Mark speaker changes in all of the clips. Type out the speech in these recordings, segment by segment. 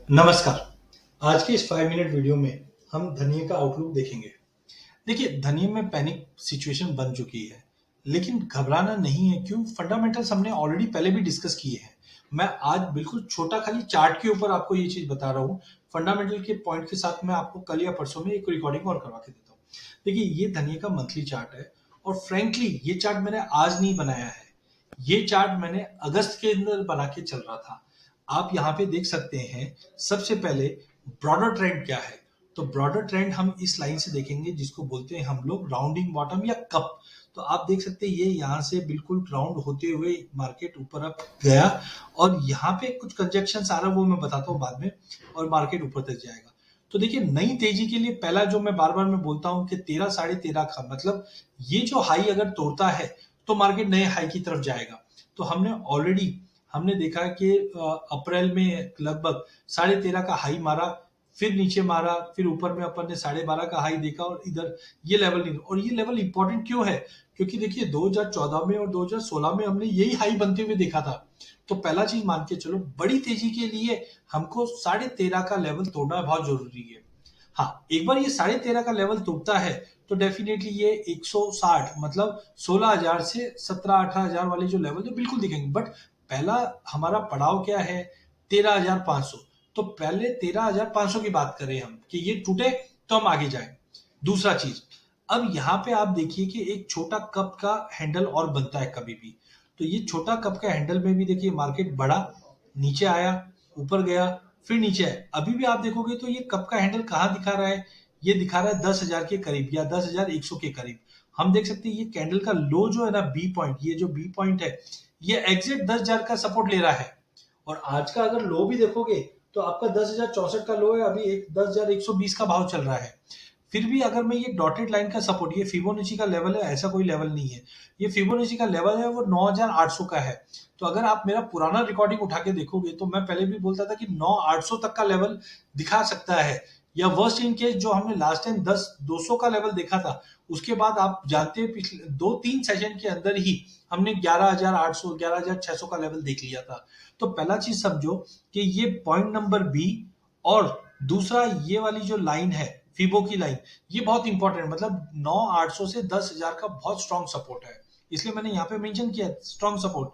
Speaker 1: नमस्कार। आज के इस 5 मिनट वीडियो में हम धनिया का आउटलुक देखेंगे। देखिए, धनिया में पैनिक सिचुएशन बन चुकी है, लेकिन घबराना नहीं है। क्यों? फंडामेंटल्स हमने ऑलरेडी पहले भी डिस्कस किए हैं। मैं आज बिल्कुल छोटा खाली चार्ट के ऊपर आपको ये चीज़ बता रहा हूँ। फंडामेंटल के पॉइंट के साथ मैं आपको कल या परसों में एक रिकॉर्डिंग और करवा के देता हूँ। देखिए, ये धनिया का मंथली चार्ट है और फ्रैंकली ये चार्ट मैंने आज नहीं बनाया है। ये चार्ट मैंने अगस्त के अंदर बना के चल रहा था। आप यहाँ पे देख सकते हैं, सबसे पहले ब्रॉडर ट्रेंड क्या है। तो ब्रॉडर ट्रेंड हम इस लाइन से देखेंगे जिसको बोलते हैं हम लोग राउंडिंग बॉटम या कप। तो आप देख सकते हैं ये यहाँ से बिल्कुल राउंड होते हुए मार्केट ऊपर अप गया और यहाँ पे कुछ कंजक्शन आ रहा है, वो मैं बताता हूँ बाद में, और मार्केट ऊपर तक जाएगा। तो देखिए, नई तेजी के लिए पहला जो मैं बार बार मैं बोलता हूँ कि 13 साढ़े 13 का मतलब ये जो हाई अगर तोड़ता है तो मार्केट नए हाई की तरफ जाएगा। तो हमने देखा कि अप्रैल में लगभग 13.5 का हाई मारा, फिर नीचे मारा, फिर ऊपर में अपन ने 12.5 का हाई देखा और इधर ये लेवल नहीं। और ये लेवल इंपॉर्टेंट क्यों है? क्योंकि देखिए, 2014 में और 2016 में हमने यही हाई बनते हुए देखा था। तो पहला चीज मान के चलो, बड़ी तेजी के लिए हमको 13.5 का लेवल तोड़ना बहुत जरूरी है। हाँ, एक बार ये 13.5 का लेवल टूटता है तो डेफिनेटली ये 160 मतलब 16,000 से 17-18,000 वाले जो लेवल है बिल्कुल दिखेंगे। बट पहला हमारा पड़ाव क्या है? 13,500। तो पहले 13,500 की बात करें हम कि ये टूटे तो हम आगे जाए। दूसरा चीज, अब यहाँ पे आप देखिए कि एक छोटा कप का हैंडल और बनता है कभी भी। तो ये छोटा कप का हैंडल में भी देखिए मार्केट बढ़ा, नीचे आया, ऊपर गया, फिर नीचे आया। अभी भी आप देखोगे तो ये कप का हैंडल कहाँ दिखा रहा है? ये दिखा रहा है 10,000 के करीब या 10,100 के करीब। हम देख सकते हैं ये कैंडल का लो जो है ना, बी पॉइंट, ये जो बी पॉइंट है, ये एग्जिट 10,000 का सपोर्ट ले रहा है। और आज का अगर लो भी देखोगे तो आपका 10,064 का लो है, अभी एक 10,120 का भाव चल रहा है। फिर भी अगर मैं ये डॉटेड लाइन का सपोर्ट, ये फिबोनाची का लेवल है, ऐसा कोई लेवल नहीं है। ये फिबोनाची का लेवल है, वो 9,800 का है। तो अगर आप मेरा पुराना रिकॉर्डिंग उठा के देखोगे तो मैं पहले भी बोलता था कि 9,800 तक का लेवल दिखा सकता है, या वर्स्ट इन केस जो हमने लास्ट टाइम 10,200 का लेवल देखा था, उसके बाद आप जानते हैं पिछले 2-3 सेशन के अंदर ही हमने 11,800 11,600 का लेवल देख लिया था। तो पहला चीज समझो कि ये पॉइंट नंबर बी, और दूसरा ये वाली जो लाइन है फिबो की लाइन, ये बहुत इंपॉर्टेंट है। मतलब 9,800 से 10,000 का बहुत स्ट्रॉन्ग सपोर्ट है, इसलिए मैंने यहाँ पे मेंशन किया स्ट्रॉन्ग सपोर्ट।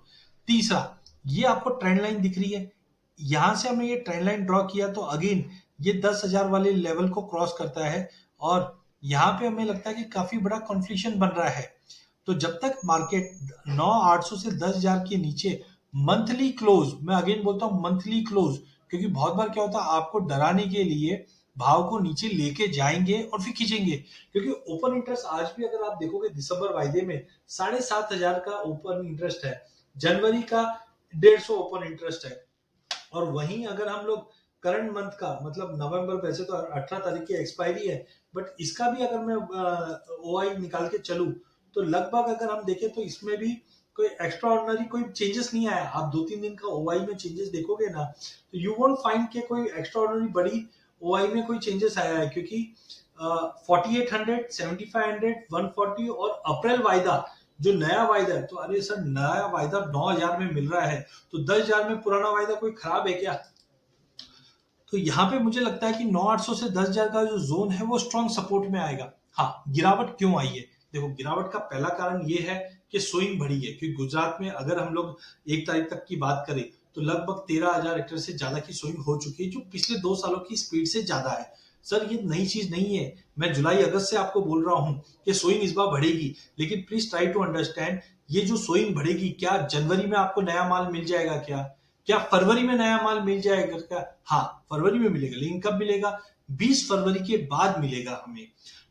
Speaker 1: तीसरा, ये आपको ट्रेंड लाइन दिख रही है, यहां से हमने ये ट्रेंड लाइन ड्रॉ किया तो अगेन ये 10,000 वाले लेवल को क्रॉस करता है और यहाँ पे हमें लगता है कि काफी बड़ा कॉन्फ्लिक्शन बन रहा है। तो जब तक मार्केट 9,800 से 10,000 के नीचे मंथली क्लोज, मैं अगेन बोलता हूँ मंथली क्लोज, क्योंकि बहुत बार क्या होता है आपको डराने के लिए भाव को नीचे लेके जाएंगे और फिर खींचेंगे। क्योंकि ओपन इंटरेस्ट आज भी अगर आप देखोगे दिसंबर वायदे में 7,500 का ओपन इंटरेस्ट है, जनवरी का 150 ओपन इंटरेस्ट है। और वहीं अगर हम लोग करंट मंथ का मतलब नवंबर, वैसे तो 18 तारीख की एक्सपायरी है, बट इसका भी अगर मैं ओआई निकाल के चलूं तो लगभग अगर हम देखें तो इसमें भी कोई एक्स्ट्रा ऑर्डिनरी कोई चेंजेस नहीं आया। आप 2-3 दिन का ओआई में चेंजेस देखोगे ना तो यू वोंट फाइंड के कोई एक्स्ट्रा ऑर्डिनरी बड़ी ओआई में कोई चेंजेस आया है, क्योंकि 4800, 7500, 140 और अप्रैल वायदा जो नया वायदा है, तो अरे सर नया वायदा 9,000 में मिल रहा है, तो 10,000 में पुराना वायदा कोई खराब है क्या? तो यहाँ पे मुझे लगता है कि 9,800 से 10,000 का जो जोन है वो स्ट्रॉन्ग सपोर्ट में आएगा। हाँ, गिरावट क्यों आई है? देखो, गिरावट का पहला कारण ये है कि सोइंग बढ़ी है, क्योंकि गुजरात में अगर हम लोग 1 तारीख तक की बात करें तो लगभग 13,000 हेक्टेयर से ज्यादा की सोइंग हो चुकी है, जो पिछले 2 सालों की स्पीड से ज्यादा है। सर ये नई चीज नहीं है, मैं जुलाई अगस्त से आपको बोल रहा हूँ कि सोइंग इस बार बढ़ेगी, लेकिन प्लीज ट्राई टू अंडरस्टैंड, ये जो सोइंग बढ़ेगी, क्या जनवरी में आपको नया माल मिल जाएगा? क्या फरवरी में नया माल मिल जाएगा क्या? हाँ, फरवरी में मिलेगा, लेकिन कब मिलेगा? 20 फरवरी के बाद मिलेगा हमें।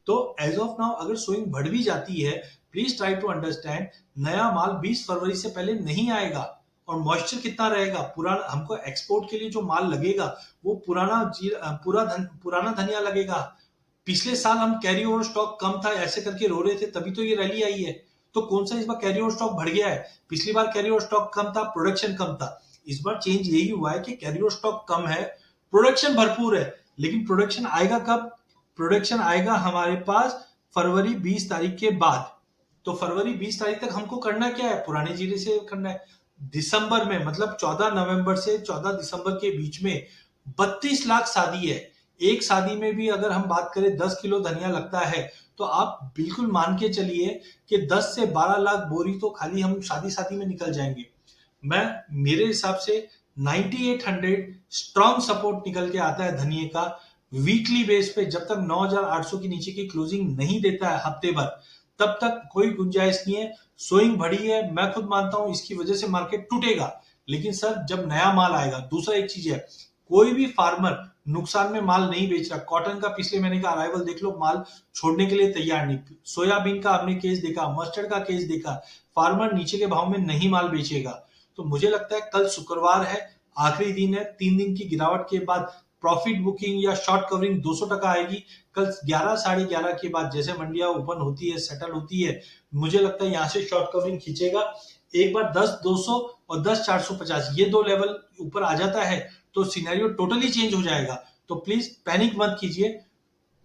Speaker 1: तो एज ऑफ नाउ अगर सोइंग बढ़ भी जाती है, प्लीज ट्राई टू अंडरस्टैंड, नया माल 20 फरवरी से पहले नहीं आएगा। और मॉइस्चर कितना रहेगा? पुराना, हमको एक्सपोर्ट के लिए जो माल लगेगा वो पुराना धनिया लगेगा। पिछले साल हम कैरी ओवर स्टॉक कम था ऐसे करके रो रहे थे, तभी तो ये रैली आई है। तो कौन सा इस बार कैरी ओवर स्टॉक बढ़ गया है? पिछली बार कैरी ओवर स्टॉक कम था, प्रोडक्शन कम था। इस बार चेंज यही हुआ है कि कैरी ओवर स्टॉक कम है, प्रोडक्शन भरपूर है। लेकिन प्रोडक्शन आएगा कब? प्रोडक्शन आएगा हमारे पास फरवरी 20 तारीख के बाद। तो फरवरी 20 तारीख तक हमको करना क्या है? पुराने जीरे से करना है। दिसंबर में मतलब 14 नवंबर से 14 दिसंबर के बीच में 32 लाख शादी है। एक शादी में भी अगर हम बात करें 10 किलो धनिया लगता है, तो आप बिल्कुल मान के चलिए कि 10 से 12 लाख बोरी तो खाली हम शादी शादी में निकल जाएंगे। मैं मेरे हिसाब से 9800 स्ट्रॉन्ग सपोर्ट निकल के आता है धनिये का वीकली बेस पे। जब तक 9800 के नीचे की क्लोजिंग नहीं देता है हफ्ते भर, तब तक कोई गुंजाइश नहीं है। सोइंग बढ़ी है, मैं खुद मानता हूं इसकी वजह से मार्केट टूटेगा, लेकिन सर जब नया माल आएगा। दूसरा एक चीज है, कोई भी फार्मर नुकसान में माल नहीं बेच रहा। कॉटन का पिछले महीने का अराइवल देख लो, माल छोड़ने के लिए तैयार नहीं। सोयाबीन का आपने केस देखा, मस्टर्ड का केस देखा, फार्मर नीचे के भाव में नहीं माल बेचेगा। तो मुझे लगता है कल शुक्रवार है, आखिरी दिन है, 3 दिन की गिरावट के बाद प्रॉफिट बुकिंग या शॉर्ट कवरिंग 200 टका आएगी। कल 11 साढ़े 11 के बाद जैसे मंडियां ओपन होती है, सेटल होती है, मुझे लगता है यहां से शॉर्ट कवरिंग खींचेगा। एक बार 10,200 और 10,450 ये दो लेवल ऊपर आ जाता है तो सिनेरियो टोटली चेंज हो जाएगा। तो प्लीज पैनिक मत कीजिए।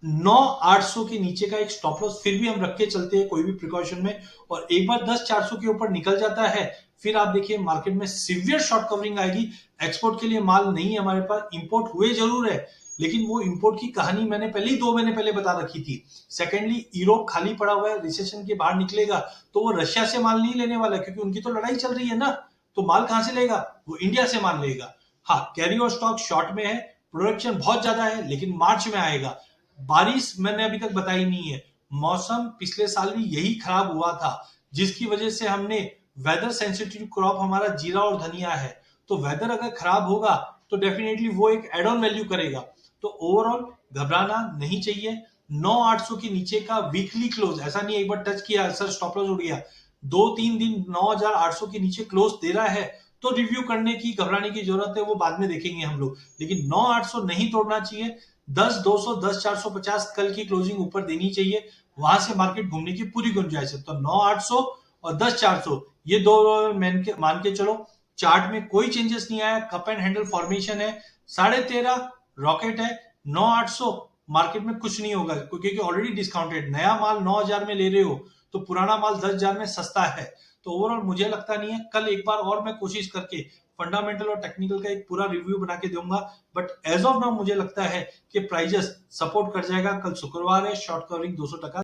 Speaker 1: 9,800 के नीचे का एक स्टॉप लॉस फिर भी हम रख के चलते हैं कोई भी प्रिकॉशन में, और एक बार 10,400 के ऊपर निकल जाता है, फिर आप देखिए मार्केट में सीवियर शॉर्ट कवरिंग आएगी। एक्सपोर्ट के लिए माल नहीं है हमारे पास, इंपोर्ट हुए जरूर है, लेकिन वो इंपोर्ट की कहानी मैंने पहले ही 2 महीने पहले बता रखी थी। सेकेंडली, यूरोप खाली पड़ा हुआ है, रिसेशन के बाहर निकलेगा तो वो रशिया से माल नहीं लेने वाला, क्योंकि उनकी तो लड़ाई चल रही है ना। तो माल कहां से लेगा? वो इंडिया से माल लेगा। हाँ, कैरी और स्टॉक शॉर्ट में है, प्रोडक्शन बहुत ज्यादा है, लेकिन मार्च में आएगा। बारिश मैंने अभी तक बताई नहीं है। मौसम पिछले साल भी यही खराब हुआ था, जिसकी वजह से हमने वेदर सेंसिटिव क्रॉप हमारा जीरा और धनिया है। तो वेदर अगर खराब होगा तो डेफिनेटली वो एक एड ऑन वैल्यू करेगा। तो ओवरऑल घबराना नहीं चाहिए। 9,800 के नीचे का वीकली क्लोज, ऐसा नहीं एक बार टच किया सर स्टॉप लॉस उड़ गया। 2-3 दिन 9,800 के नीचे क्लोज दे रहा है तो रिव्यू करने की, घबराने की जरूरत है, वो बाद में देखेंगे हम लोग। लेकिन 9,800 नहीं तोड़ना चाहिए। 10,200 10,450 कल की क्लोजिंग ऊपर देनी चाहिए, वहां से मार्केट घूमने की पूरी गुंजाइश है। तो 9,800 और 10,400 ये दो मान के चलो। चार्ट में कोई चेंजेस नहीं आया, कप एंड हैंडल फॉर्मेशन है। 13.5 रॉकेट है। 9,800 मार्केट में कुछ नहीं होगा, क्योंकि ऑलरेडी डिस्काउंटेड। नया माल 9,000 में ले रहे हो तो पुराना माल 10,000 में सस्ता है। तो ओवरऑल मुझे लगता नहीं है। कल एक बार और मैं कोशिश करके फंडामेंटल और टेक्निकल का एक पूरा रिव्यू बना के दूंगा, बट एज ऑफ नाउ मुझे लगता है कि प्राइजेस सपोर्ट कर जाएगा। कल शुक्रवार है, शॉर्ट कवरिंग 200 टका